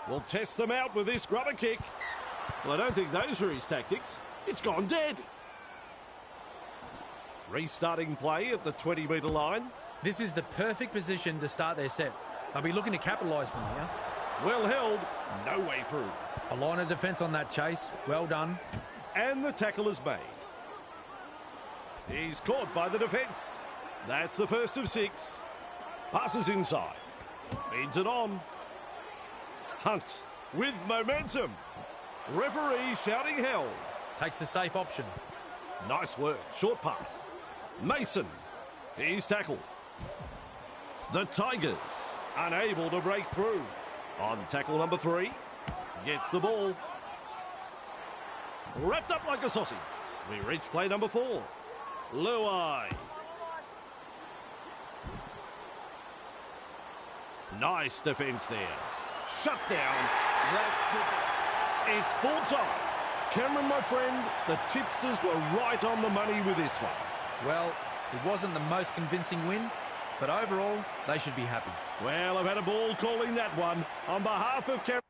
Speaker 1: Will test them out with this grubber kick. Well, I don't think those were his tactics. It's gone dead. Restarting play at the 20-metre line.
Speaker 2: This is the perfect position to start their set. They'll be looking to capitalise from here.
Speaker 1: Well held. No way through.
Speaker 2: A line of defence on that chase. Well done.
Speaker 1: And the tackle is made. He's caught by the defence. That's the first of 6. Passes inside. Feeds it on. Hunt with momentum. Referee shouting held.
Speaker 2: Takes the safe option.
Speaker 1: Nice work. Short pass. Mason. He's tackled. The Tigers unable to break through. On tackle number 3. Gets the ball. Wrapped up like a sausage. We reach play number 4. Luai. Nice defence there. Shut down. That's good. It's full time. Cameron, my friend, the tipsters were right on the money with this one.
Speaker 2: Well, it wasn't the most convincing win, but overall, they should be happy.
Speaker 1: Well, I've had a ball calling that one on behalf of Cameron.